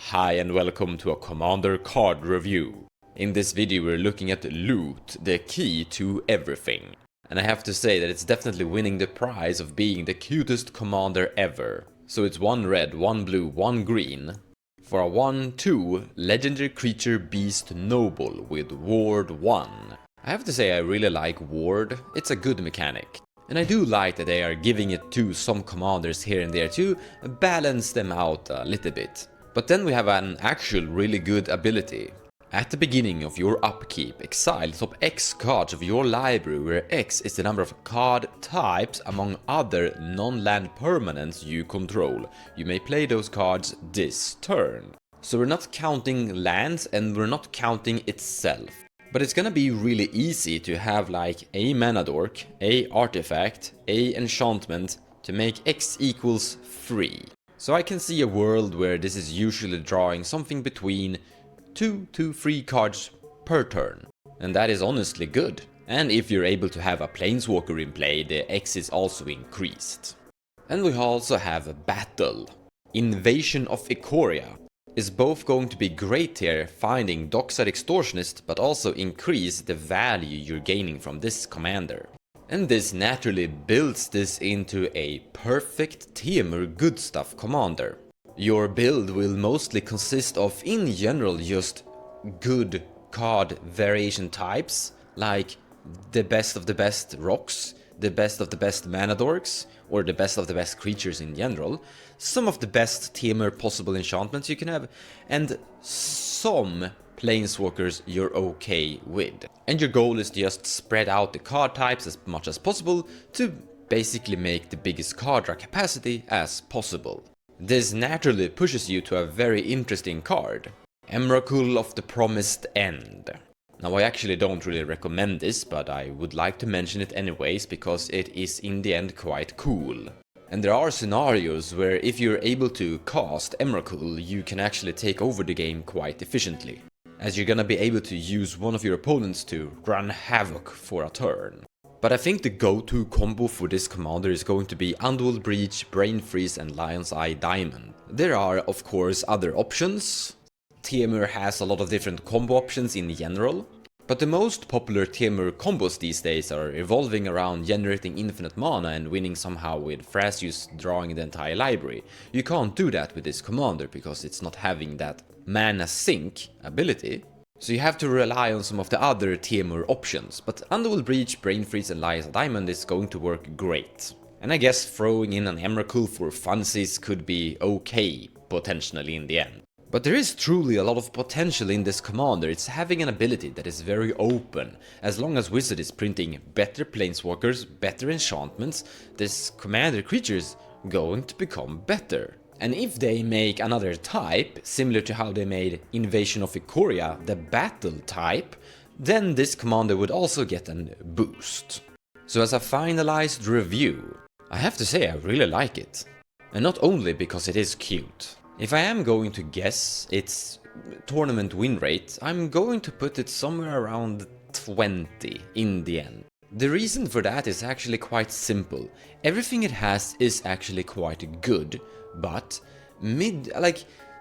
Hi and welcome to a Commander card review. In this video we're looking at loot, the key to everything. And I have to say that it's definitely winning the prize of being the cutest commander ever. So it's 1 red, 1 blue, 1 green. For a 1/2 legendary creature beast noble with ward 1. I have to say I really like ward, it's a good mechanic. And I do like that they are giving it to some commanders here and there to balance them out a little bit. But then we have an actual really good ability. At the beginning of your upkeep, exile the top X cards of your library, where X is the number of card types among other non-land permanents you control. You may play those cards this turn. So we're not counting lands and we're not counting itself. But it's gonna be really easy to have like a mana dork, a artifact, a enchantment to make X equals 3. So I can see a world where this is usually drawing something between 2 to 3 cards per turn. And that is honestly good. And if you're able to have a planeswalker in play, the X is also increased. And we also have a battle. Invasion of Ikoria is both going to be great here, finding Dockside Extortionist, but also increase the value you're gaining from this commander. And this naturally builds this into a perfect Temur good stuff commander. Your build will mostly consist of, in general, just good card variation types, like the best of the best rocks, the best of the best mana dorks, or the best of the best creatures in general, some of the best Temur possible enchantments you can have, and some planeswalkers you're okay with. And your goal is to just spread out the card types as much as possible to basically make the biggest card draw capacity as possible. This naturally pushes you to a very interesting card, Emrakul of the Promised End. Now I actually don't really recommend this, but I would like to mention it anyways because it is in the end quite cool. And there are scenarios where if you're able to cast Emrakul, you can actually take over the game quite efficiently, as you're gonna be able to use one of your opponents to run havoc for a turn. But I think the go-to combo for this commander is going to be Underworld Breach, Brain Freeze and Lion's Eye Diamond. There are of course other options. Temur has a lot of different combo options in general, but the most popular Temur combos these days are revolving around generating infinite mana and winning somehow with Thrasius drawing the entire library. You can't do that with this commander because it's not having that mana sink ability, so you have to rely on some of the other Temur options, but Underworld Breach, Brain Freeze and Lion's Eye Diamond is going to work great. And I guess throwing in an Emrakul for funsies could be okay, potentially in the end. But there is truly a lot of potential in this commander. It's having an ability that is very open. As long as Wizard is printing better planeswalkers, better enchantments, this commander creature is going to become better. And if they make another type, similar to how they made Invasion of Ikoria, the battle type, then this commander would also get a boost. So as a finalized review, I have to say I really like it. And not only because it is cute. If I am going to guess its tournament win rate, I'm going to put it somewhere around 20 in the end. The reason for that is actually quite simple. Everything it has is actually quite good, but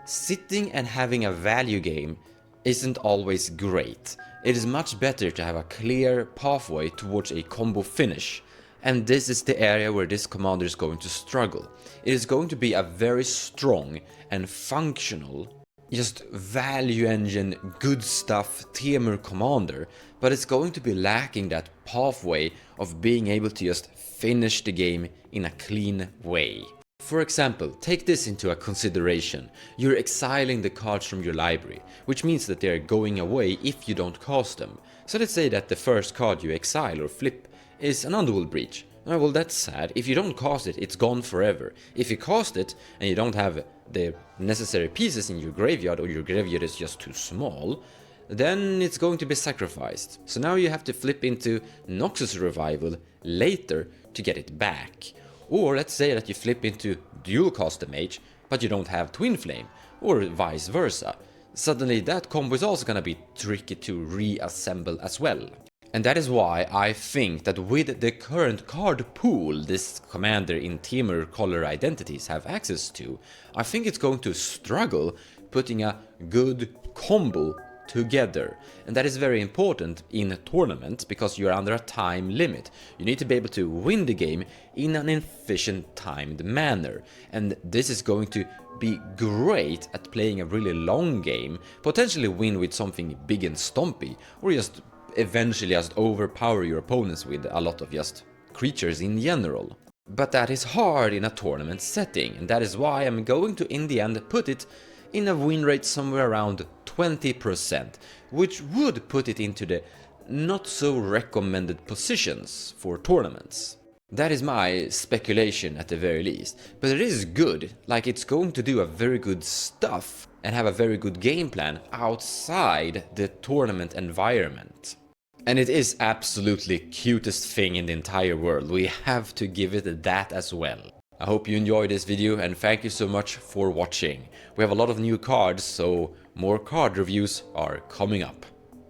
sitting and having a value game isn't always great. It is much better to have a clear pathway towards a combo finish. And this is the area where this commander is going to struggle. It is going to be a very strong and functional, just value engine, good stuff Temur commander, but it's going to be lacking that pathway of being able to just finish the game in a clean way. For example, take this into a consideration. You're exiling the cards from your library, which means that they're going away if you don't cast them. So let's say that the first card you exile or flip is an Underworld Breach. Oh, well, that's sad. If you don't cast it, it's gone forever. If you cast it and you don't have the necessary pieces in your graveyard, or your graveyard is just too small, then it's going to be sacrificed. So now you have to flip into Noxus Revival later to get it back. Or let's say that you flip into Dual Cast the Mage, but you don't have Twin Flame, or vice versa. Suddenly that combo is also gonna be tricky to reassemble as well. And that is why I think that with the current card pool this commander in Temur color identities have access to, I think it's going to struggle putting a good combo together. And that is very important in a tournament because you're under a time limit. You need to be able to win the game in an efficient timed manner. And this is going to be great at playing a really long game, potentially win with something big and stompy, or just eventually just overpower your opponents with a lot of just creatures in general. But that is hard in a tournament setting, and that is why I'm going to in the end put it in a win rate somewhere around 20%, which would put it into the not so recommended positions for tournaments. That is my speculation at the very least, but it is good, like it's going to do a very good stuff and have a very good game plan outside the tournament environment. And it is absolutely cutest thing in the entire world, we have to give it that as well. I hope you enjoyed this video and thank you so much for watching. We have a lot of new cards, so more card reviews are coming up.